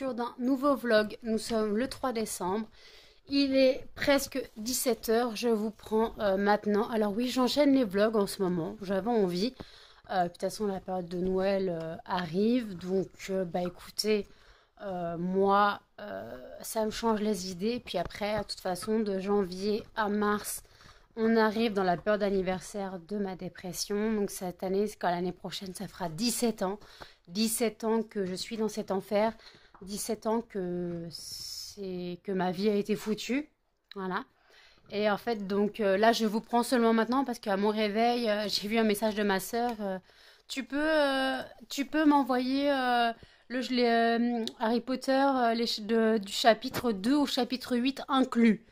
l'ouverture d'un nouveau vlog. Nous sommes le 3 décembre. Il est presque 17 h. Je vous prends maintenant. Alors oui, j'enchaîne les vlogs en ce moment. J'avais envie. De toute façon, la période de Noël arrive. Donc, bah écoutez, moi, ça me change les idées. Puis après, de toute façon, de janvier à mars, on arrive dans la période d'anniversaire de ma dépression. Donc cette année, quand l'année prochaine, ça fera 17 ans. 17 ans que je suis dans cet enfer. 17 ans que ma vie a été foutue. Voilà. Et en fait, donc là, je vous prends seulement maintenant parce qu'à mon réveil, j'ai vu un message de ma sœur. Tu peux m'envoyer Harry Potter du chapitre 2 au chapitre 8 inclus.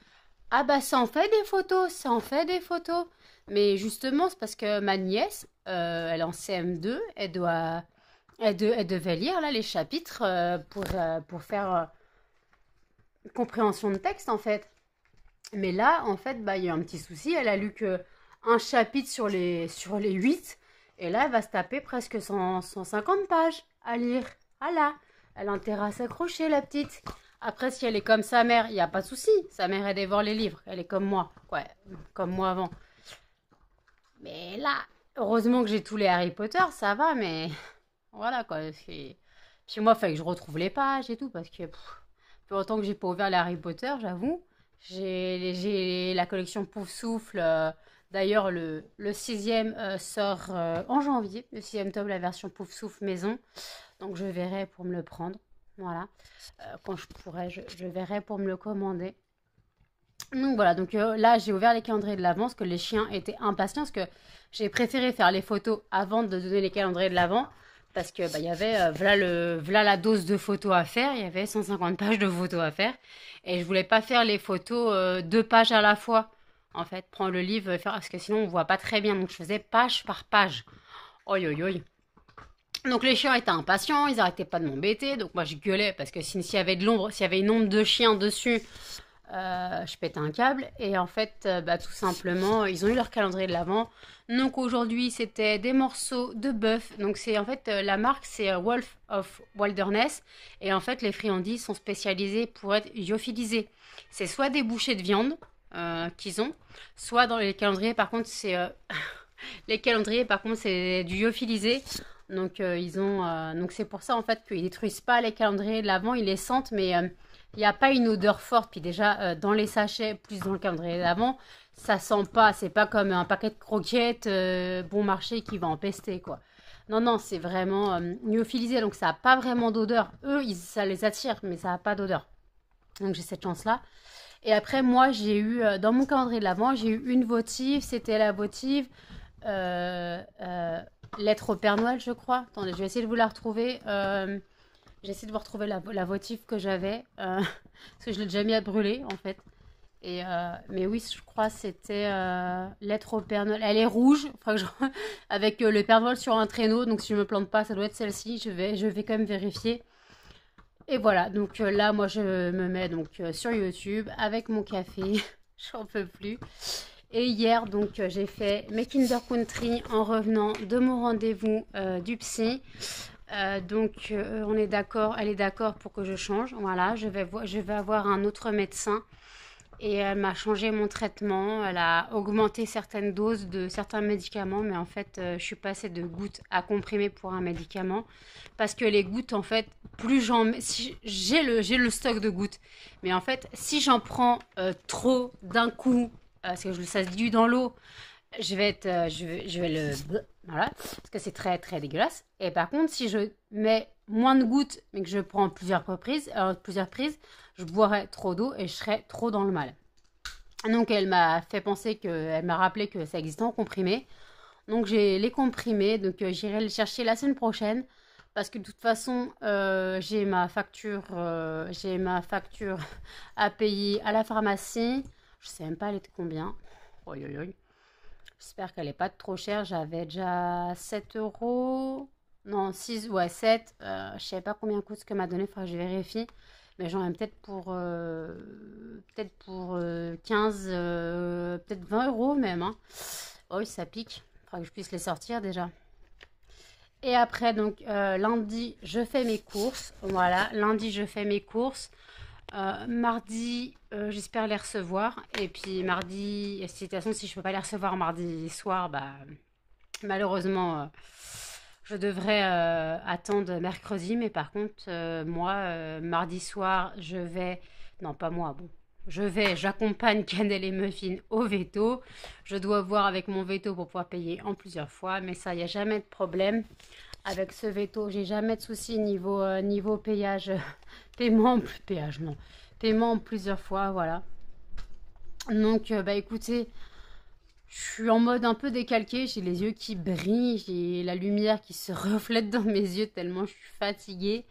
Ah bah ça en fait des photos, ça en fait des photos. Mais justement, c'est parce que ma nièce, elle est en CM2, elle devait lire là les chapitres pour faire compréhension de texte en fait. Mais là, en fait, bah il y a un petit souci. Elle a lu que un chapitre sur les 8. Et là, elle va se taper presque 150 pages à lire. Voilà. Elle a intérêt à s'accrocher, la petite. Après, si elle est comme sa mère, il n'y a pas de souci. Sa mère, elle dévore les livres. Elle est comme moi. Ouais, comme moi avant. Mais là, heureusement que j'ai tous les Harry Potter, ça va, mais voilà quoi. Chez moi, il fallait que je retrouve les pages et tout, parce que peu longtemps que j'ai pas ouvert les Harry Potter, j'avoue. J'ai la collection Pouf Souffle. D'ailleurs, le sixième sort en janvier. Le sixième tome, la version Pouf Souffle maison. Donc, je verrai pour me le prendre. Voilà. Quand je pourrai, je verrai pour me le commander. Donc voilà, donc là j'ai ouvert les calendriers de l'Avent parce que les chiens étaient impatients parce que j'ai préféré faire les photos avant de donner les calendriers de l'Avent parce que bah, y avait voilà la dose de photos à faire, il y avait 150 pages de photos à faire et je voulais pas faire les photos 2 pages à la fois en fait, prendre le livre faire parce que sinon on voit pas très bien donc je faisais page par page. Oi oi oi. Donc les chiens étaient impatients, ils arrêtaient pas de m'embêter donc moi je gueulais parce que s'il y avait de l'ombre, s'il y avait une ombre de chien dessus je pétais un câble et en fait bah, tout simplement ils ont eu leur calendrier de l'Avent. Donc aujourd'hui c'était des morceaux de bœuf, donc c'est en fait la marque c'est Wolf of Wilderness et en fait les friandises sont spécialisées pour être lyophilisées. C'est soit des bouchées de viande qu'ils ont, soit dans les calendriers par contre c'est les calendriers par contre c'est du lyophilisé. Donc ils ont donc c'est pour ça en fait qu'ils détruisent pas les calendriers de l'Avent, ils les sentent mais il n'y a pas une odeur forte. Puis déjà, dans les sachets, plus dans le calendrier d'avant, ça sent pas. C'est pas comme un paquet de croquettes bon marché qui va empester, quoi. Non, non, c'est vraiment lyophilisé. Donc, ça n'a pas vraiment d'odeur. Eux, ça les attire, mais ça n'a pas d'odeur. Donc, j'ai cette chance-là. Et après, moi, j'ai eu, dans mon calendrier de l'Avent, j'ai eu une votive. C'était la votive Lettre au Père Noël, je crois. Attendez, je vais essayer de vous la retrouver. J'essaie de vous retrouver la votive que j'avais, parce que je l'ai déjà mis à brûler, en fait. Et, mais oui, je crois que c'était Lettre au Père Noël. Elle est rouge, avec le Père Noël sur un traîneau, donc si je ne me plante pas, ça doit être celle-ci. Je vais quand même vérifier. Et voilà, donc là, moi, je me mets donc sur YouTube avec mon café. J'en peux plus. Et hier, donc, j'ai fait mes Kinder Country en revenant de mon rendez-vous du psy. Donc on est d'accord, elle est d'accord pour que je change. Voilà, je vais avoir un autre médecin et elle m'a changé mon traitement. Elle a augmenté certaines doses de certains médicaments, mais en fait, je suis passée de gouttes à comprimés pour un médicament parce que les gouttes, en fait, plus j'en mets, j'ai le stock de gouttes, mais en fait, si j'en prends trop d'un coup, parce que ça se dilue dans l'eau. Je vais le voilà parce que c'est très très dégueulasse. Et par contre, si je mets moins de gouttes mais que je prends plusieurs prises, je boirai trop d'eau et je serai trop dans le mal. Donc elle m'a fait penser elle m'a rappelé que ça existait en comprimé. Donc j'ai les comprimés, donc j'irai les chercher la semaine prochaine parce que de toute façon j'ai ma facture à payer à la pharmacie. Je sais même pas elle est de combien. Oi, oi, oi. J'espère qu'elle n'est pas trop chère. J'avais déjà 7 euros. Non, 6, ouais, 7. Je ne sais pas combien coûte ce que m'a donné. Il faudra que je vérifie. Mais j'en ai peut-être pour 15, peut-être 20 euros même. Hein. Oh, ça pique. Il faudra que je puisse les sortir déjà. Et après, donc, lundi, je fais mes courses. Voilà, lundi, je fais mes courses. Mardi, j'espère les recevoir. Et puis mardi, de toute façon, si je peux pas les recevoir mardi soir, bah, malheureusement, je devrais attendre mercredi. Mais par contre, moi, mardi soir, je vais... Non, pas moi, bon. J'accompagne Cannelle et Muffin au veto. Je dois voir avec mon veto pour pouvoir payer en plusieurs fois. Mais ça, il n'y a jamais de problème. Avec ce veto, j'ai jamais de souci niveau payage, paiement, péage, non, paiement plusieurs fois, voilà. Donc, bah écoutez, je suis en mode un peu décalqué, j'ai les yeux qui brillent, j'ai la lumière qui se reflète dans mes yeux tellement je suis fatiguée.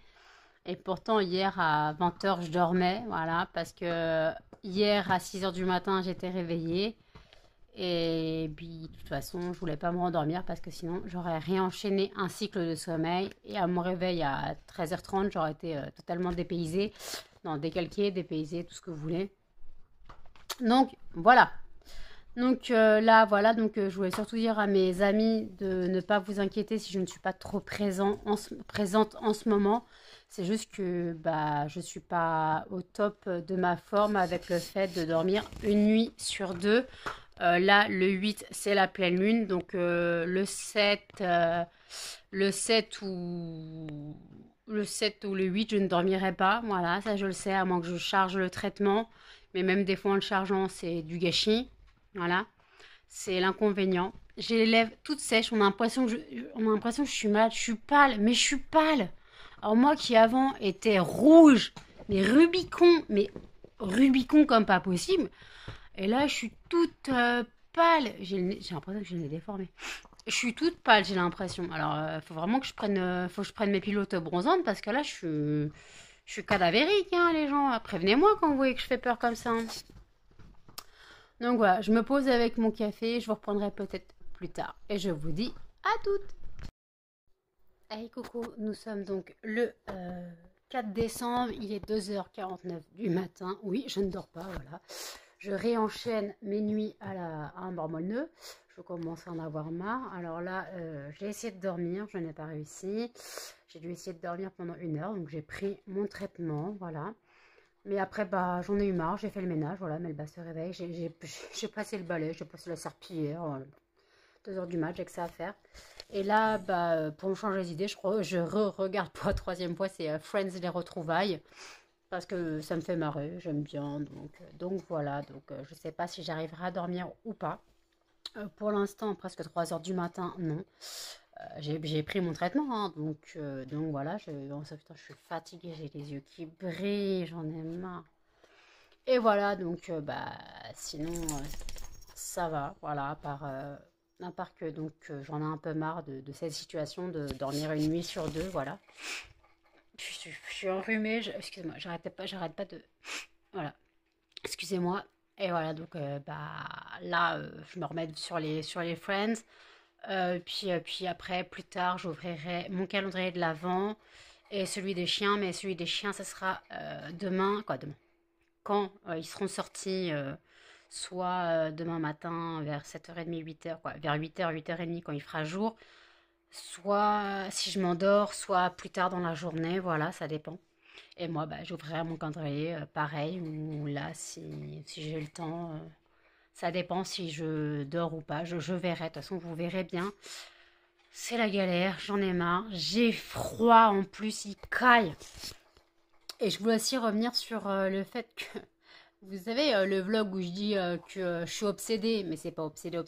Et pourtant, hier à 20h, je dormais, voilà, parce que hier à 6h du matin, j'étais réveillée. Et puis, de toute façon, je voulais pas me rendormir parce que sinon, j'aurais réenchaîné un cycle de sommeil. Et à mon réveil à 13h30, j'aurais été totalement dépaysée. Non, décalquée, dépaysée, tout ce que vous voulez. Donc, voilà. Donc là, voilà, donc je voulais surtout dire à mes amis de ne pas vous inquiéter si je ne suis pas trop présente en ce moment. C'est juste que bah, je ne suis pas au top de ma forme avec le fait de dormir une nuit sur deux. Là, le 8, c'est la pleine lune. Donc le 7 ou le 8, je ne dormirai pas. Voilà, ça je le sais, à moins que je charge le traitement. Mais même des fois en le chargeant, c'est du gâchis. Voilà, c'est l'inconvénient. J'ai les lèvres toutes sèches. On a l'impression que je suis malade. Je suis pâle, mais je suis pâle. Alors moi qui avant était rouge, mais Rubicon comme pas possible. Et là, je suis toute pâle. J'ai l'impression que je l'ai déformé. Je suis toute pâle, j'ai l'impression. Alors, il faut vraiment que faut que je prenne mes pilotes bronzantes parce que là, je suis cadavérique, hein, les gens. Prévenez-moi quand vous voyez que je fais peur comme ça, hein. Donc voilà, je me pose avec mon café, je vous reprendrai peut-être plus tard. Et je vous dis à toutes. Hey coucou, nous sommes donc le 4 décembre, il est 2h49 du matin. Oui, je ne dors pas, voilà. Je réenchaîne mes nuits à un mormonneux. Je commence à en avoir marre. Alors là, j'ai essayé de dormir, je n'ai pas réussi. J'ai dû essayer de dormir pendant 1 heure, donc j'ai pris mon traitement, voilà. Mais après, bah, j'en ai eu marre, j'ai fait le ménage, voilà, Melba se réveille, j'ai passé le balai, j'ai passé la serpillière, 2h du mat, j'ai que ça à faire. Et là, bah, pour me changer les idées, je regarde pour la troisième fois, c'est Friends les retrouvailles, parce que ça me fait marrer, j'aime bien, donc voilà, donc je sais pas si j'arriverai à dormir ou pas. Pour l'instant, presque 3h du matin, non. J'ai pris mon traitement, hein, donc voilà, putain, je suis fatiguée, j'ai les yeux qui brillent, j'en ai marre. Et voilà, donc bah, sinon, ça va, voilà, à part que donc j'en ai un peu marre de cette situation de dormir une nuit sur deux, voilà. Je suis enrhumée, excusez-moi, j'arrête pas de... Voilà, excusez-moi. Et voilà, donc bah, là, je me remets sur les Friends. Puis après, plus tard, j'ouvrirai mon calendrier de l'Avent et celui des chiens. Mais celui des chiens, ça sera demain. Quoi, demain? Quand ils seront sortis, soit demain matin vers 7h30, 8h, quoi, vers 8h, 8h30 quand il fera jour. Soit si je m'endors, soit plus tard dans la journée. Voilà, ça dépend. Et moi, bah, j'ouvrirai mon calendrier pareil. Ou là, si j'ai le temps. Ça dépend si je dors ou pas. Je verrai. De toute façon, vous verrez bien. C'est la galère. J'en ai marre. J'ai froid en plus. Il caille. Et je voulais aussi revenir sur le fait que... Vous savez, le vlog où je dis que je suis obsédée. Mais c'est pas obsédée.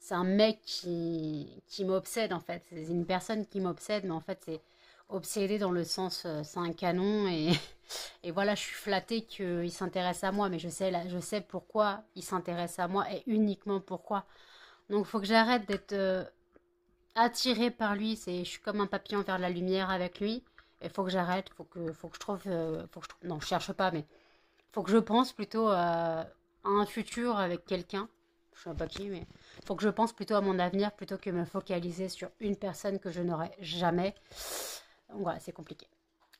C'est un mec qui m'obsède en fait. C'est une personne qui m'obsède. Mais en fait, c'est obsédé dans le sens... c'est un canon et... Et voilà, je suis flattée qu'il s'intéresse à moi, mais je sais pourquoi il s'intéresse à moi et uniquement pourquoi. Donc, il faut que j'arrête d'être attirée par lui. Je suis comme un papillon vers la lumière avec lui. Il faut que j'arrête. Faut que je trouve. Non, je cherche pas, mais faut que je pense plutôt à un futur avec quelqu'un. Je sais pas qui, mais faut que je pense plutôt à mon avenir plutôt que me focaliser sur une personne que je n'aurai jamais. Donc voilà, c'est compliqué.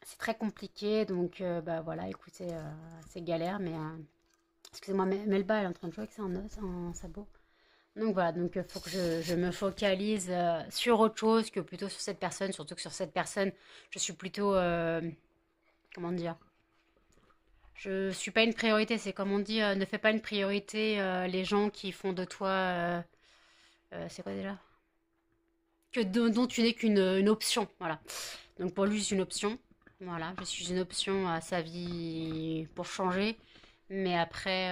C'est très compliqué, donc bah voilà, écoutez, c'est galère, mais excusez-moi, Melba, elle est en train de jouer avec ça en sabot. Donc voilà, donc faut que je me focalise sur autre chose que plutôt sur cette personne, surtout que sur cette personne, je suis plutôt, comment dire, je suis pas une priorité, c'est comme on dit, ne fais pas une priorité les gens qui font de toi, c'est quoi déjà? Dont tu n'es qu'une une option, voilà. Donc pour lui, je suis une option, voilà, je suis une option à sa vie pour changer, mais après,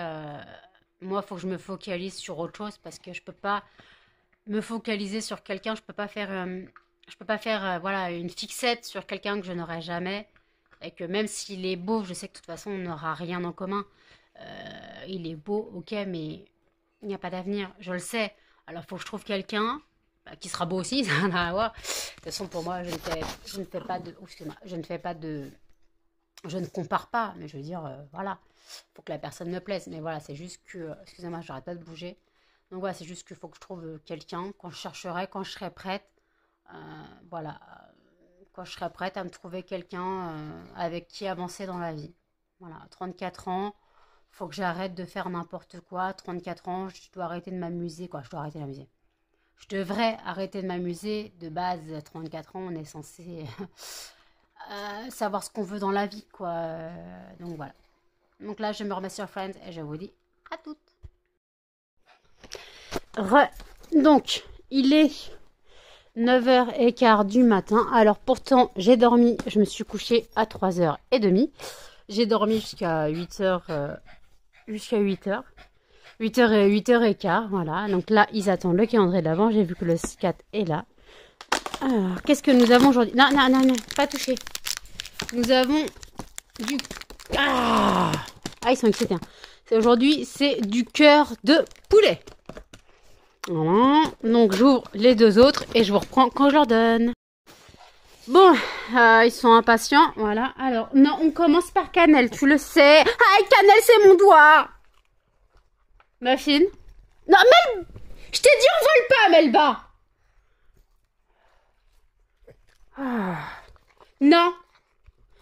moi, il faut que je me focalise sur autre chose parce que je peux pas me focaliser sur quelqu'un, je peux pas faire voilà, une fixette sur quelqu'un que je n'aurai jamais. Et que même s'il est beau, je sais que de toute façon, on n'aura rien en commun. Il est beau, ok, mais il n'y a pas d'avenir, je le sais. Alors, il faut que je trouve quelqu'un qui sera beau aussi, ça n'a rien à voir. De toute façon, pour moi, je ne fais pas de... excuse-moi, je ne fais pas de... Je ne compare pas, mais je veux dire, voilà. Il faut que la personne me plaise. Mais voilà, c'est juste que... excusez-moi, j'arrête pas de bouger. Donc voilà, c'est juste qu'il faut que je trouve quelqu'un quand je chercherai, quand je serai prête. Euh, voilà, quand je serai prête à me trouver quelqu'un avec qui avancer dans la vie. Voilà, 34 ans, faut que j'arrête de faire n'importe quoi. 34 ans, je dois arrêter de m'amuser. Quoi, je dois arrêter de m'amuser. Je devrais arrêter de m'amuser. De base, 34 ans, on est censé savoir ce qu'on veut dans la vie, quoi. Donc voilà. Donc là, je me remets sur Friends et je vous dis à toutes. Donc, il est 9h15 du matin. Alors pourtant, j'ai dormi, je me suis couchée à 3h30. J'ai dormi jusqu'à 8h, jusqu'à 8h. 8h15, voilà. Donc là, ils attendent le calendrier d'avant. J'ai vu que le 4 est là. Alors, qu'est-ce que nous avons aujourd'hui? Non, non, non, non, pas touché. Nous avons du... Ah, ils sont excités. Aujourd'hui, c'est du cœur de poulet. Voilà. Donc j'ouvre les deux autres et je vous reprends quand je leur donne. Bon, ils sont impatients, voilà. Alors, non, on commence par cannelle, tu le sais. Ah, cannelle, c'est mon doigt. Muffin. Non, Mel... Je t'ai dit on vole pas, Melba. Ah. Non.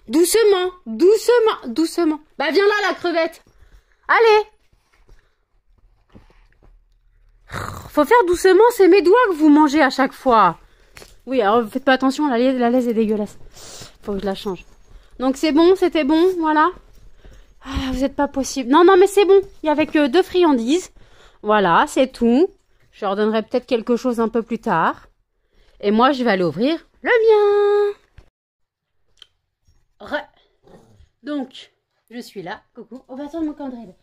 Doucement, doucement, doucement. Bah viens là, la crevette. Allez. Faut faire doucement, c'est mes doigts que vous mangez à chaque fois. Oui, alors faites pas attention, la laisse est dégueulasse. Faut que je la change. Donc c'est bon, c'était bon, voilà. Ah, vous êtes pas possible. Non, non, mais c'est bon. Il y avait que 2 friandises. Voilà, c'est tout. Je leur donnerai peut-être quelque chose un peu plus tard. Et moi, je vais aller ouvrir le mien. Donc, je suis là. Coucou. On va attendre mon calendrier.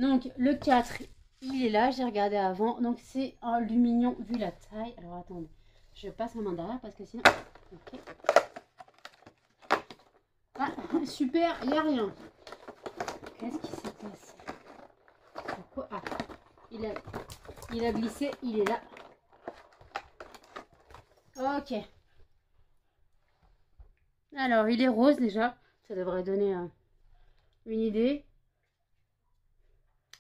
Donc, le 4, il est là. J'ai regardé avant. Donc, c'est un lumignon vu la taille. Alors, attendez. Je passe ma main derrière parce que sinon... Okay. Ah, super, il n'y a rien. Qu'est-ce qui s'est passé? Pourquoi? Ah, il a glissé, il est là. Ok. Alors, il est rose déjà. Ça devrait donner une idée.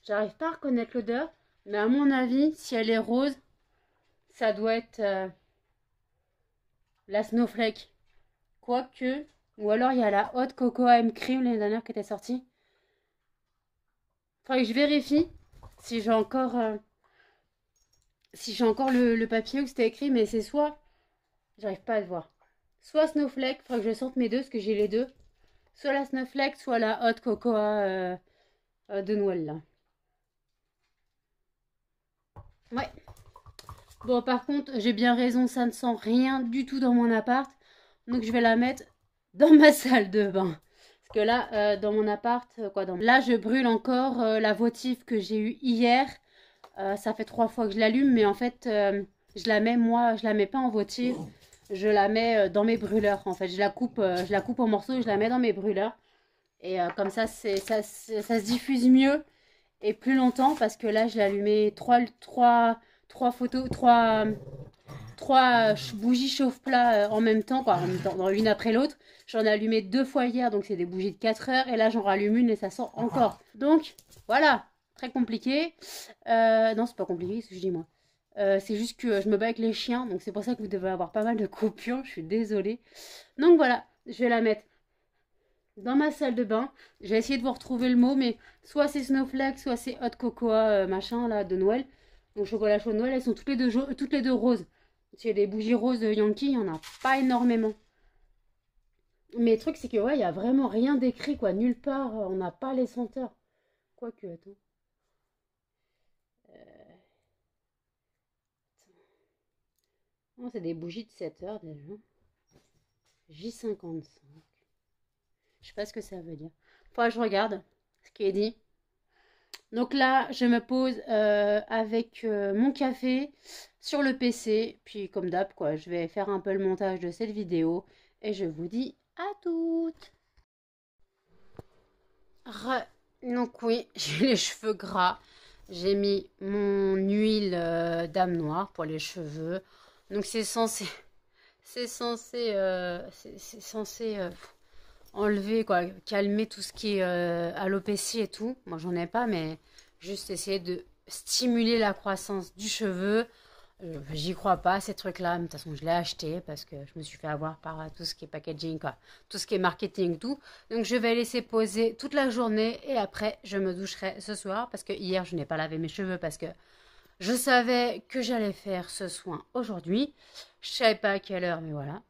J'arrive pas à reconnaître l'odeur. Mais à mon avis, si elle est rose, ça doit être la Snowflake. Quoique... Ou alors il y a la Hot Cocoa M Cream l'année dernière qui était sortie. Faudrait que je vérifie si j'ai encore, le papier où c'était écrit. Mais c'est soit... J'arrive pas à le voir. Soit Snowflake, faudrait que je sorte mes deux parce que j'ai les deux. Soit la Snowflake, soit la Hot Cocoa de Noël là. Ouais. Bon, par contre, j'ai bien raison, ça ne sent rien du tout dans mon appart. Donc, je vais la mettre dans ma salle de bain. Parce que là, dans mon appart, là, je brûle encore la votive que j'ai eue hier. Ça fait 3 fois que je l'allume, mais en fait, je la mets, moi, je la mets pas en votive. Je la mets dans mes brûleurs. En fait, je la coupe en morceaux et je la mets dans mes brûleurs. Et comme ça, ça se diffuse mieux et plus longtemps. Parce que là, je l'ai allumé 3 bougies chauffe-plat en même temps, quoi, dans l'une après l'autre. J'en ai allumé 2 fois hier, donc c'est des bougies de 4 heures. Et là, j'en rallume une et ça sent encore. Donc, voilà, très compliqué. Non, c'est pas compliqué, ce que je dis moi. C'est juste que je me bats avec les chiens, donc c'est pour ça que vous devez avoir pas mal de coupures. Je suis désolée. Donc voilà, je vais la mettre dans ma salle de bain. Je vais essayer de vous retrouver le mot, mais soit c'est Snowflake, soit c'est Hot Cocoa, machin, là, de Noël. Donc chocolat chaud de Noël, elles sont toutes les deux roses. Parce que les bougies roses de Yankee, il n'y en a pas énormément. Mais le truc, c'est que ouais, il n'y a vraiment rien d'écrit, quoi. Nulle part, on n'a pas les senteurs. Quoique, attends. Oh, c'est des bougies de 7 heures déjà. J55. Je sais pas ce que ça veut dire. Faudra que je regarde ce qui est dit. Donc là, je me pose avec mon café sur le PC. Puis comme d'hab, quoi, je vais faire un peu le montage de cette vidéo. Et je vous dis à toutes. Donc oui, j'ai les cheveux gras. J'ai mis mon huile dame noire pour les cheveux. Donc c'est censé enlever, quoi, calmer tout ce qui est alopécie et tout. Moi, j'en ai pas, mais juste essayer de stimuler la croissance du cheveu. J'y crois pas, ces trucs-là. De toute façon, je l'ai acheté parce que je me suis fait avoir par tout ce qui est packaging, quoi. Tout ce qui est marketing, tout. Donc, je vais laisser poser toute la journée et après, je me doucherai ce soir parce que hier, je n'ai pas lavé mes cheveux parce que je savais que j'allais faire ce soin aujourd'hui. Je savais pas à quelle heure, mais voilà.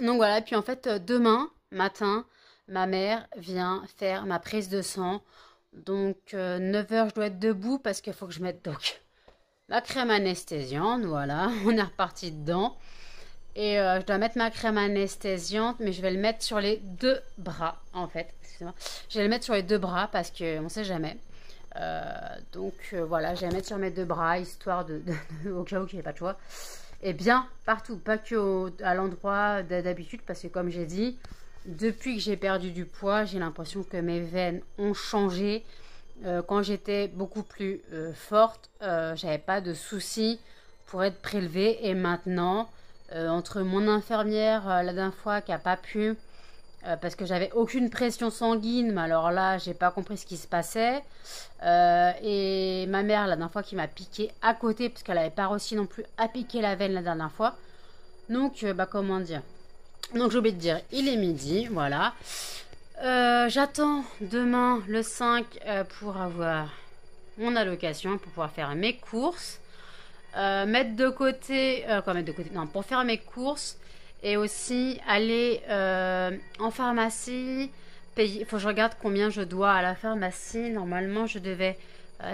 Donc voilà, puis en fait, demain matin, ma mère vient faire ma prise de sang. Donc 9 heures, je dois être debout parce qu'il faut que je mette donc ma crème anesthésiante. Voilà, on est reparti dedans. Et je dois mettre ma crème anesthésiante, mais je vais le mettre sur les 2 bras, en fait. Excusez-moi. Je vais le mettre sur les 2 bras parce qu'on ne sait jamais. Donc voilà, je vais le mettre sur mes 2 bras, histoire au cas où il n'y ait pas de choix. Et bien partout, pas que à l'endroit d'habitude, parce que comme j'ai dit, depuis que j'ai perdu du poids, j'ai l'impression que mes veines ont changé. Quand j'étais beaucoup plus forte, j'avais pas de soucis pour être prélevée. Et maintenant, entre mon infirmière la dernière fois qui a pas pu, parce que j'avais aucune pression sanguine, mais alors là, j'ai pas compris ce qui se passait. Et ma mère, la dernière fois, qui m'a piqué à côté, parce qu'elle n'avait pas réussi non plus à piquer la veine la dernière fois. Donc, bah, comment dire. Donc, j'ai oublié de dire, il est midi, voilà. J'attends demain, le 5, pour avoir mon allocation, pour pouvoir faire mes courses. Mettre de côté, non, pour faire mes courses. Et aussi aller en pharmacie, payer. Il faut que je regarde combien je dois à la pharmacie. Normalement, je devais.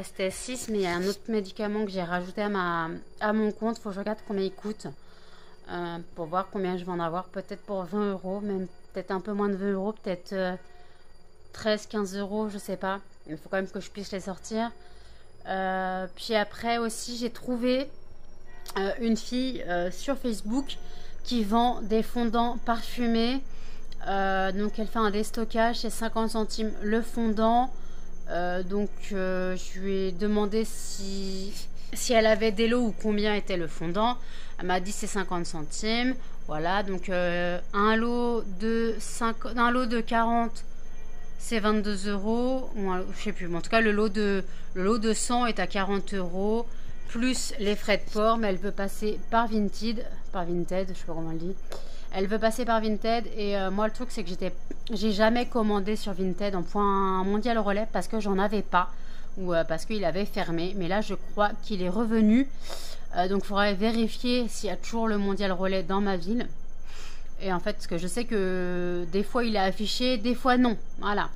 C'était 6, mais il y a un autre médicament que j'ai rajouté à mon compte. Il faut que je regarde combien il coûte. Pour voir combien je vais en avoir. Peut-être pour 20 euros, même peut-être un peu moins de 20 euros. Peut-être 13, 15 euros, je sais pas. Il faut quand même que je puisse les sortir. Puis après aussi, j'ai trouvé une fille sur Facebook qui vend des fondants parfumés. Donc elle fait un déstockage, c'est 50 centimes le fondant. Donc je lui ai demandé si elle avait des lots ou combien était le fondant. Elle m'a dit c'est 50 centimes. Voilà, donc un lot de 40, c'est 22 euros. Je sais plus, mais en tout cas le lot de 100 est à 40 euros. Plus les frais de port, mais elle veut passer par Vinted, je sais pas comment on le dit. Elle veut passer par Vinted et moi le truc c'est que j'ai jamais commandé sur Vinted en point mondial relais parce que j'en avais pas ou parce qu'il avait fermé. Mais là je crois qu'il est revenu, donc il faudrait vérifier s'il y a toujours le mondial relais dans ma ville. Et en fait parce que je sais que des fois il est affiché, des fois non, voilà.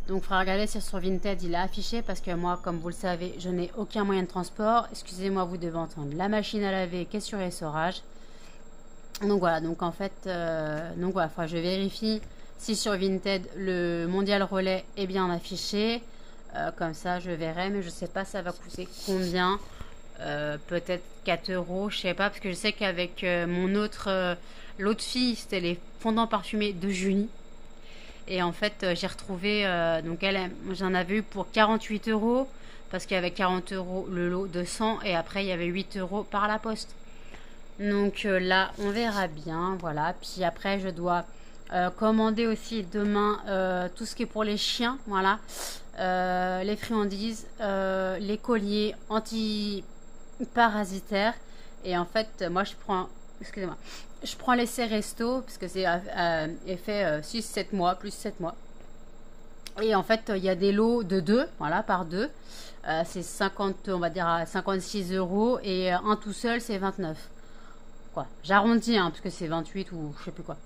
Donc, il faudra regarder si sur Vinted il est affiché parce que moi, comme vous le savez, je n'ai aucun moyen de transport. Excusez-moi, vous devez entendre la machine à laver qui est sur essorage. Donc voilà, donc en fait, je vérifie si sur Vinted le mondial relais est bien affiché. Comme ça, je verrai, mais je sais pas ça va coûter combien. Peut-être 4 euros, je sais pas, parce que je sais qu'avec l'autre fille, c'était les fondants parfumés de Junie. Et en fait, j'ai retrouvé, donc j'en avais eu pour 48 euros, parce qu'il y avait 40 euros le lot de 100, et après il y avait 8 euros par la poste. Donc là, on verra bien, voilà. Puis après, je dois commander aussi demain tout ce qui est pour les chiens, voilà. Les friandises, les colliers anti-parasitaires. Et en fait, moi, je prends l'essai resto, parce que c'est effet 6-7 mois, plus 7 mois. Et en fait, il y a des lots de 2, voilà, par 2. C'est 50, on va dire à 56 euros. Et un tout seul, c'est 29. Quoi. J'arrondis, hein, parce que c'est 28 ou je sais plus quoi.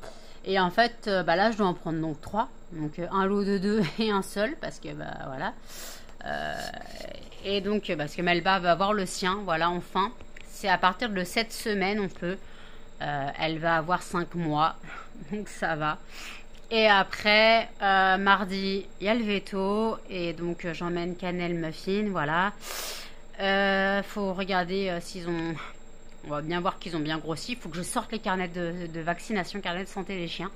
Et en fait, bah là, je dois en prendre donc 3. Donc un lot de 2 et un seul, parce que, bah voilà. Et donc, parce que Melba va avoir le sien, voilà, enfin. C'est à partir de cette semaine, on peut. Elle va avoir 5 mois, donc ça va. Et après, mardi, il y a le veto. Et donc, j'emmène Cannelle Muffin, voilà. Faut regarder s'ils ont... On va bien voir qu'ils ont bien grossi. Il faut que je sorte les carnets de vaccination, carnets de santé des chiens.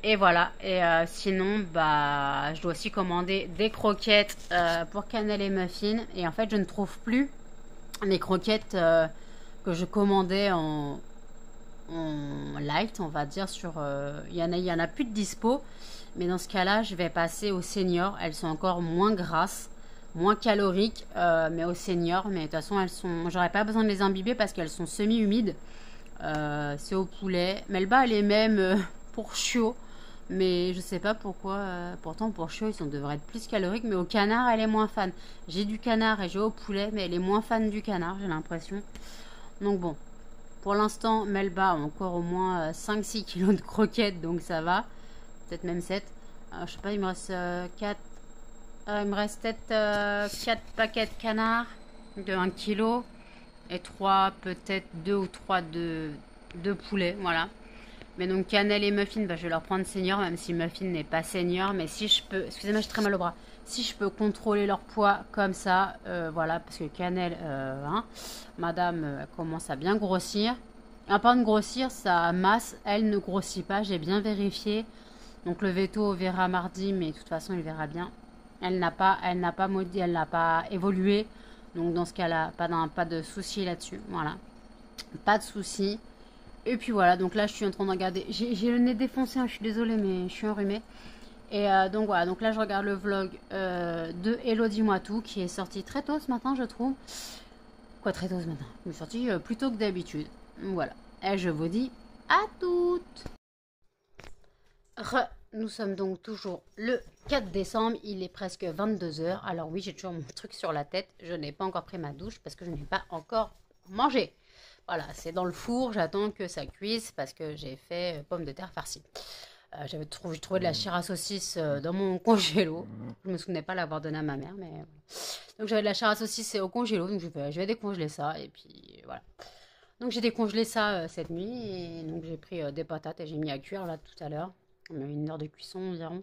Et voilà. Et sinon, bah, je dois aussi commander des croquettes pour Cannelle et Muffin. Et en fait, je ne trouve plus les croquettes que je commandais en light, on va dire. Sur il y en a plus de dispo. Mais dans ce cas-là, je vais passer aux seniors. Elles sont encore moins grasses, moins caloriques, mais aux seniors. Mais de toute façon, elles sont. J'aurais pas besoin de les imbiber parce qu'elles sont semi-humides. C'est au poulet. Melba, elle est même pour chiot. Mais je sais pas pourquoi. Pourtant, pour chiot, ils devraient être plus caloriques. Mais au canard, elle est moins fan. J'ai du canard et j'ai au poulet, mais elle est moins fan du canard, j'ai l'impression. Donc bon. Pour l'instant, Melba a encore au moins 5-6 kilos de croquettes, donc ça va. Peut-être même 7. Je sais pas, il me reste 4. Il me reste peut-être 4 paquets de canard de 1 kg. Et 3, peut-être 2 ou 3 de poulet, voilà. Mais donc Cannelle et Muffin, bah, je vais leur prendre senior, même si Muffin n'est pas senior. Mais si je peux, excusez-moi, j'ai très mal au bras. Si je peux contrôler leur poids comme ça, voilà, parce que Cannelle, hein, madame commence à bien grossir. À part de grossir, sa masse, elle ne grossit pas, j'ai bien vérifié. Donc le veto verra mardi, mais de toute façon, il verra bien. Elle n'a pas évolué. Donc dans ce cas-là, pas de souci là-dessus. Voilà, pas de souci. Et puis voilà, donc là je suis en train de regarder. J'ai le nez défoncé, hein, je suis désolée, mais je suis enrhumée. Et donc voilà, donc là je regarde le vlog de Elodie Moitou qui est sorti très tôt ce matin, je trouve. Quoi, très tôt ce matin? Il est sorti plus tôt que d'habitude. Voilà. Et je vous dis à toutes. Nous sommes donc toujours le 4 décembre, il est presque 22 h. Alors oui, j'ai toujours mon truc sur la tête. Je n'ai pas encore pris ma douche parce que je n'ai pas encore mangé. Voilà, c'est dans le four, j'attends que ça cuise parce que j'ai fait pommes de terre farcies. J'avais trouvé de la chair à saucisse dans mon congélo. Je me souvenais pas l'avoir donné à ma mère, mais voilà. Donc j'avais de la chair à saucisse au congélo, donc je vais décongeler ça et puis voilà. Donc j'ai décongelé ça cette nuit et donc j'ai pris des patates et j'ai mis à cuire là tout à l'heure. 1 heure de cuisson environ.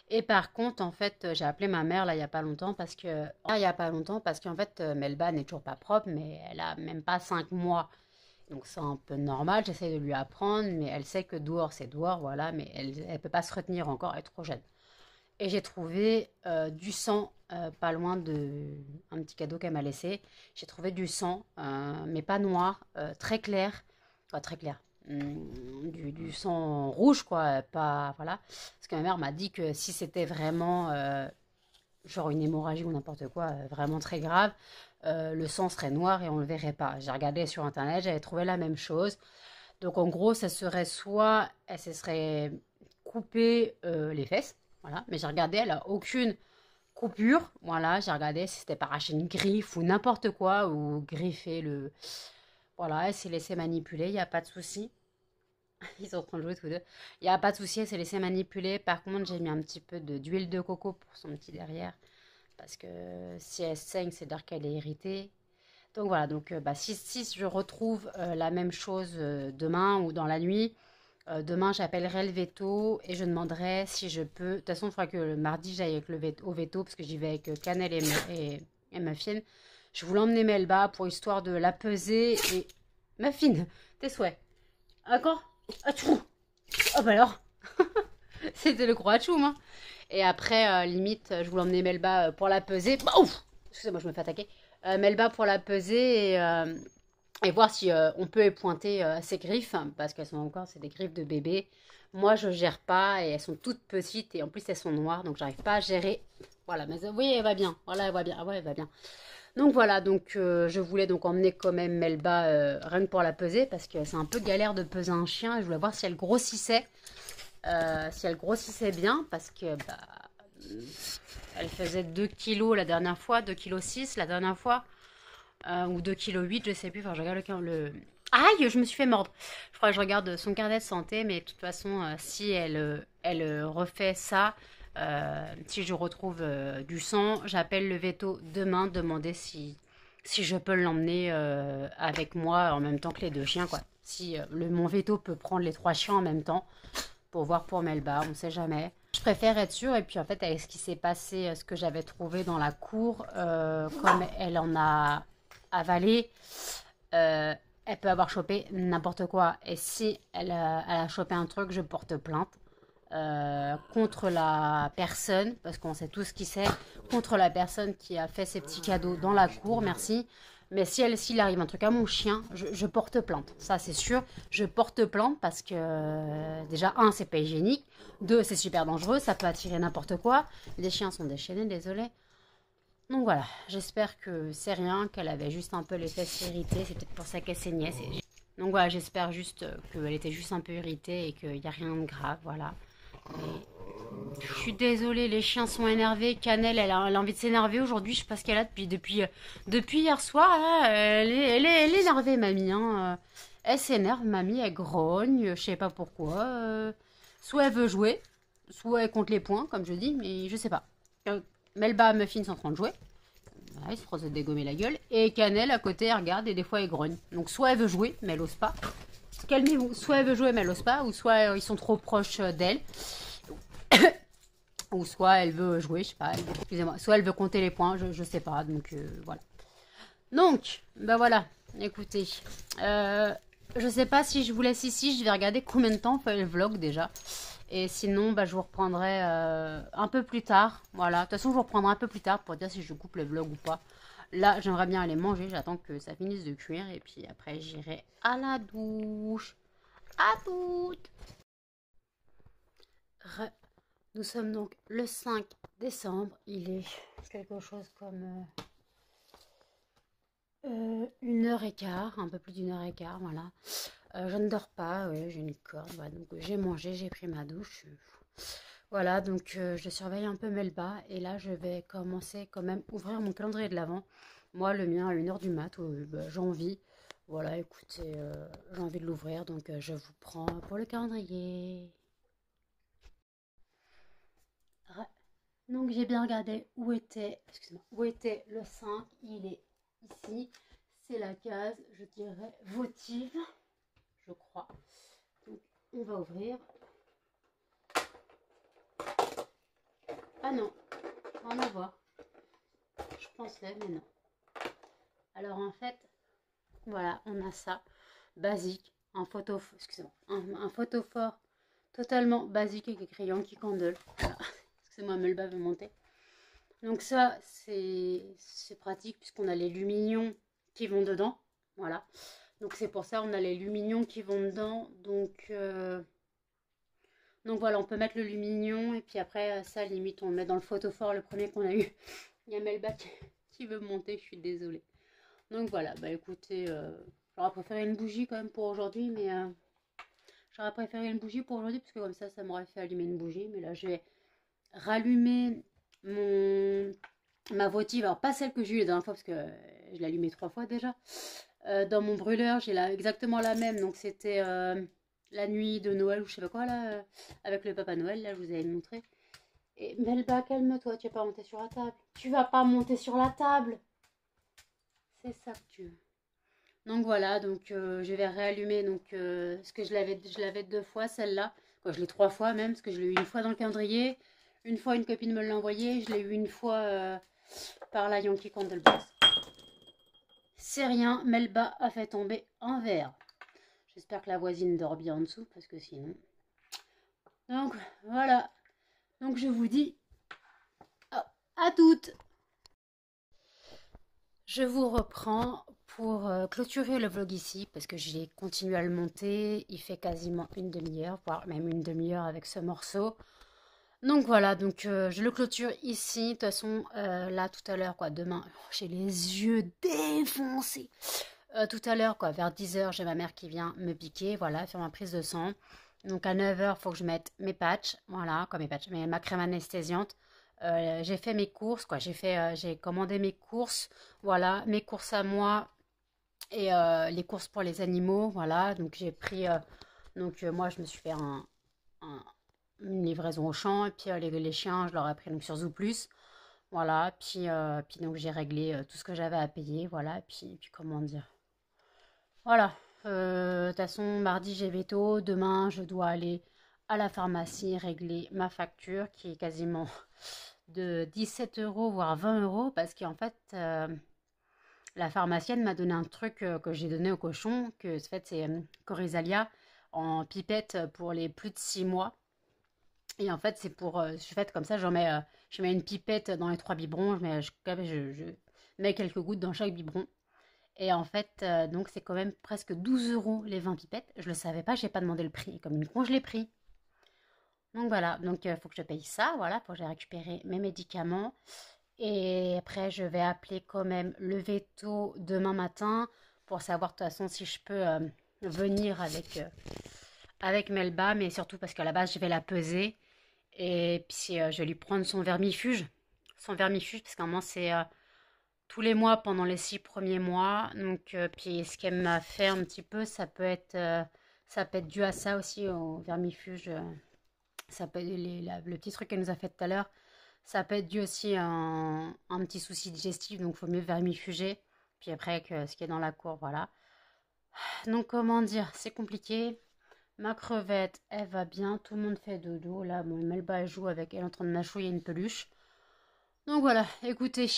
Et par contre, en fait, j'ai appelé ma mère là il y a pas longtemps parce qu'en fait Melba n'est toujours pas propre, mais elle a même pas 5 mois. Donc c'est un peu normal, j'essaie de lui apprendre, mais elle sait que dehors c'est dehors, voilà, mais elle peut pas se retenir encore, elle est trop jeune. Et j'ai trouvé du sang pas loin de un petit cadeau qu'elle m'a laissé. J'ai trouvé du sang, mais pas noir, très clair, enfin, très clair. Du sang rouge, quoi, pas voilà. Parce que ma mère m'a dit que si c'était vraiment genre une hémorragie ou n'importe quoi, vraiment très grave, le sang serait noir et on ne le verrait pas. J'ai regardé sur internet, j'avais trouvé la même chose. Donc en gros, ça serait soit elle se serait coupé les fesses, voilà. Mais j'ai regardé, elle a aucune coupure, voilà. J'ai regardé si c'était par arracher une griffe ou n'importe quoi ou griffer le, voilà. Elle s'est laissée manipuler, il n'y a pas de souci. Ils sont en train de jouer tous les deux. Il n'y a pas de souci, elle s'est laissée manipuler. Par contre, j'ai mis un petit peu d'huile de coco pour son petit derrière. Parce que si elle saigne, c'est-à-dire qu'elle est irritée. Donc voilà, donc bah, si je retrouve la même chose demain ou dans la nuit, demain j'appellerai le veto et je demanderai si je peux. De toute façon, il faudra que le mardi j'aille avec au veto parce que j'y vais avec Cannelle et Muffin. Je voulais emmener Melba pour histoire de la peser et. Muffin, tes souhaits. D'accord? Atchou! Oh bah alors! C'était le gros atchoum, hein! Et après, limite, je voulais emmener Melba pour la peser. Bah, ouf! Excusez-moi, je me fais attaquer. Melba pour la peser et voir si on peut épointer ses griffes, parce qu'elles sont encore, c'est des griffes de bébé. Moi, je gère pas et elles sont toutes petites et en plus elles sont noires, donc j'arrive pas à gérer. Voilà, mais oui, elle va bien. Voilà, elle va bien. Ah ouais, elle va bien. Donc voilà, donc je voulais donc emmener quand même Melba rien que pour la peser parce que c'est un peu galère de peser un chien et je voulais voir si elle grossissait bien parce que bah, Elle faisait 2 kilos la dernière fois, 2,6 kg la dernière fois, ou 2,8 kg, je sais plus. Enfin, je regarde Aïe, je me suis fait mordre. Je crois que je regarde son carnet de santé, mais de toute façon, si elle refait ça, si je retrouve du sang, j'appelle le veto demain, demander si je peux l'emmener avec moi en même temps que les 2 chiens, quoi. Si mon veto peut prendre les 3 chiens en même temps, pour voir pour Melba, on sait jamais. Je préfère être sûre, et puis en fait, avec ce qui s'est passé, ce que j'avais trouvé dans la cour, comme elle en a avalé, elle peut avoir chopé n'importe quoi. Et si elle a chopé un truc, je porte plainte contre la personne, parce qu'on sait tous qui c'est, contre la personne qui a fait ces petits cadeaux dans la cour, merci. Mais s'il arrive un truc à mon chien, je porte plainte. Ça, c'est sûr. Je porte plainte parce que, déjà, un, c'est pas hygiénique. Deux, c'est super dangereux. Ça peut attirer n'importe quoi. Les chiens sont déchaînés, désolé. Donc voilà, j'espère que c'est rien, qu'elle avait juste un peu les fesses irritées. C'est peut-être pour ça qu'elle saignait. Donc voilà, j'espère juste qu'elle était juste un peu irritée et qu'il n'y a rien de grave, voilà. Mais je suis désolée, les chiens sont énervés. Cannelle, elle a envie de s'énerver aujourd'hui. Je sais pas ce qu'elle a depuis hier soir. Là, elle est énervée, mamie. Hein. Elle s'énerve, mamie, elle grogne. Je sais pas pourquoi. Soit elle veut jouer, soit elle compte les points, comme je dis, mais je sais pas. Melba, Muffin sont en train de jouer. Voilà, ils se font dégommer la gueule. Et Cannelle, à côté, elle regarde et des fois, elle grogne. Donc, soit elle veut jouer, mais elle ose pas. Calmez-vous. Soit elle veut jouer, mais elle ose pas. Ou soit ils sont trop proches d'elle. Ou soit elle veut jouer, je sais pas. Excusez-moi. Soit elle veut compter les points, je sais pas. Donc, voilà. Donc, ben voilà. Écoutez. Je sais pas si je vous laisse ici. Je vais regarder combien de temps fait le vlog déjà. Et sinon, bah, je vous reprendrai un peu plus tard. Voilà. De toute façon, je vous reprendrai un peu plus tard pour dire si je coupe le vlog ou pas. Là, j'aimerais bien aller manger. J'attends que ça finisse de cuire. Et puis après, j'irai à la douche. À toutes. Nous sommes donc le 5 décembre. Il est quelque chose comme 1h15. Un peu plus d'1h15, voilà. Je ne dors pas, ouais, j'ai une corde, voilà, donc j'ai mangé, j'ai pris ma douche. Voilà, donc je surveille un peu Melba et là je vais commencer quand même ouvrir mon calendrier de l'Avent. Moi, le mien à 1h du mat, bah, j'ai envie. Voilà, écoutez, j'ai envie de l'ouvrir, donc je vous prends pour le calendrier. Donc j'ai bien regardé où était, excusez-moi, où était le 5, il est ici. C'est la case, je dirais, votive. Je crois. Donc, on va ouvrir. Ah non, on va voir. Je pensais, mais non. Alors en fait, voilà, on a ça. Basique, excusez-moi, un photophore totalement basique avec écrit Yankee Candle. Voilà. Excusez-moi, Melba veut monter. Donc ça, c'est pratique puisqu'on a les lumignons qui vont dedans. Voilà. Donc c'est pour ça on a les lumignons qui vont dedans. Donc voilà, on peut mettre le lumignon et puis après ça limite on le met dans le photophore, le premier qu'on a eu. Il y a Melba qui veut monter, je suis désolée. Donc voilà, bah écoutez, j'aurais préféré une bougie quand même pour aujourd'hui, mais j'aurais préféré une bougie pour aujourd'hui parce que comme ça m'aurait fait allumer une bougie. Mais là je vais rallumer ma votive, alors pas celle que j'ai eu la dernière fois parce que je l'ai allumée 3 fois déjà. Dans mon brûleur, j'ai exactement la même. Donc c'était la nuit de Noël ou je sais pas quoi là, avec le Papa Noël. Là, je vous avais montré. Et Melba, calme-toi, tu vas pas monter sur la table. Tu vas pas monter sur la table. C'est ça que tu veux. Donc voilà, donc je vais réallumer donc ce que je l'avais 2 fois celle-là. Quoi, je l'ai 3 fois même parce que je l'ai eu une fois dans le calendrier. Une fois une copine me l'a envoyé. Je l'ai eu une fois par la Yankee Candle Box. C'est rien, Melba a fait tomber un verre. J'espère que la voisine dort bien en dessous, parce que sinon... Donc, voilà. Donc, je vous dis à toutes. Je vous reprends pour clôturer le vlog ici, parce que j'ai continué à le monter. Il fait quasiment une demi-heure, voire même une demi-heure avec ce morceau. Donc voilà, donc je le clôture ici. De toute façon, là, tout à l'heure, quoi, demain, j'ai les yeux défoncés. Tout à l'heure, quoi, vers 10h, j'ai ma mère qui vient me piquer, voilà, faire ma prise de sang. Donc à 9h, il faut que je mette mes patchs, voilà, quoi, mes patchs, ma crème anesthésiante. J'ai fait mes courses, quoi. J'ai commandé mes courses, voilà, mes courses à moi et les courses pour les animaux, voilà. Donc j'ai pris, moi je me suis fait un- une livraison au champ et puis les chiens, je leur ai pris donc sur Zooplus, voilà. Puis donc j'ai réglé tout ce que j'avais à payer, voilà. Et puis comment dire, voilà. De toute façon, mardi j'ai veto, demain je dois aller à la pharmacie régler ma facture qui est quasiment de 17 euros, voire 20 euros, parce qu'en fait, la pharmacienne m'a donné un truc que j'ai donné au cochon, que en fait, c'est Corizalia en pipette pour les plus de 6 mois. Et en fait, c'est pour. Je fais comme ça, je mets une pipette dans les trois biberons, je mets quelques gouttes dans chaque biberon. Et en fait, donc c'est quand même presque 12 euros les 20 pipettes. Je le savais pas, j'ai pas demandé le prix. Comme une con, je l'ai pris. Donc voilà, donc il faut que je paye ça, voilà, pour que j'ai récupéré mes médicaments. Et après, je vais appeler quand même le veto demain matin pour savoir de toute façon si je peux venir avec Melba, mais surtout parce qu'à la base, je vais la peser. Et puis, je vais lui prendre son vermifuge. Son vermifuge, parce qu'à un moment, c'est tous les mois pendant les 6 premiers mois. Donc, puis ce qu'elle m'a fait un petit peu, ça peut être dû à ça aussi, au vermifuge. Ça peut, le petit truc qu'elle nous a fait tout à l'heure, ça peut être dû aussi à un petit souci digestif, donc il faut mieux vermifuger. Puis après, que ce qui est dans la cour, voilà. Donc comment dire, c'est compliqué. Ma crevette, elle va bien, tout le monde fait dodo. Là, bon, Melba, elle joue avec, elle est en train de mâchouiller une peluche. Donc voilà, écoutez,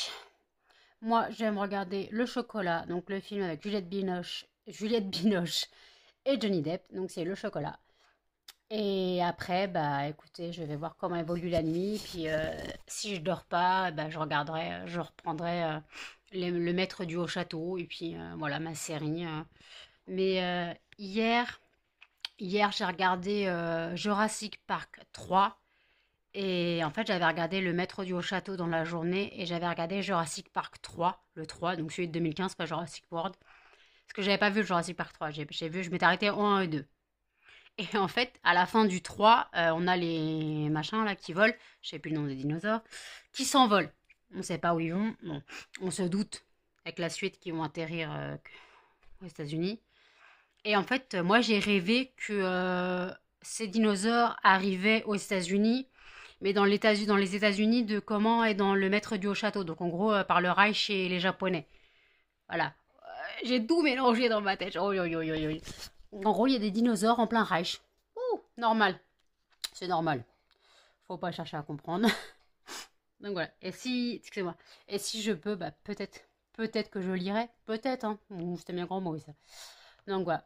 moi, j'aime regarder Le Chocolat, donc le film avec Juliette Binoche et Johnny Depp, donc c'est Le Chocolat. Et après, bah écoutez, je vais voir comment évolue la nuit. Puis si je dors pas, bah, je reprendrai le maître du haut château. Et puis voilà ma série. Mais hier j'ai regardé Jurassic Park 3. Et en fait, j'avais regardé le maître du haut château dans la journée. Et j'avais regardé Jurassic Park 3, le 3, donc celui de 2015, pas Jurassic World. Parce que j'avais pas vu Jurassic Park 3. Je m'étais arrêtée au 1 et 2. Et en fait, à la fin du 3, on a les machins là qui volent, je sais plus le nom des dinosaures, qui s'envolent. On ne sait pas où ils vont. Bon, on se doute avec la suite qu'ils vont atterrir aux États-Unis. Et en fait, moi j'ai rêvé que ces dinosaures arrivaient aux États-Unis, mais dans les États-Unis de comment est dans le maître du haut château. Donc en gros, par le Reich et les Japonais. Voilà. J'ai tout mélangé dans ma tête. Oh, oh, oh, oh, oh. En gros, il y a des dinosaures en plein Reich. Ouh, normal. C'est normal. Faut pas chercher à comprendre. Donc voilà. Excusez-moi. Et si je peux, bah peut-être que je lirai. Peut-être, hein. C'était bien grand mot, ça. Donc voilà.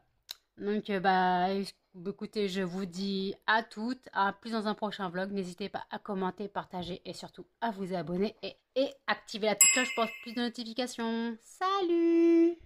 Donc bah, écoutez, je vous dis à toutes, à plus dans un prochain vlog. N'hésitez pas à commenter, partager et surtout à vous abonner et activer la petite cloche pour plus de notifications. Salut!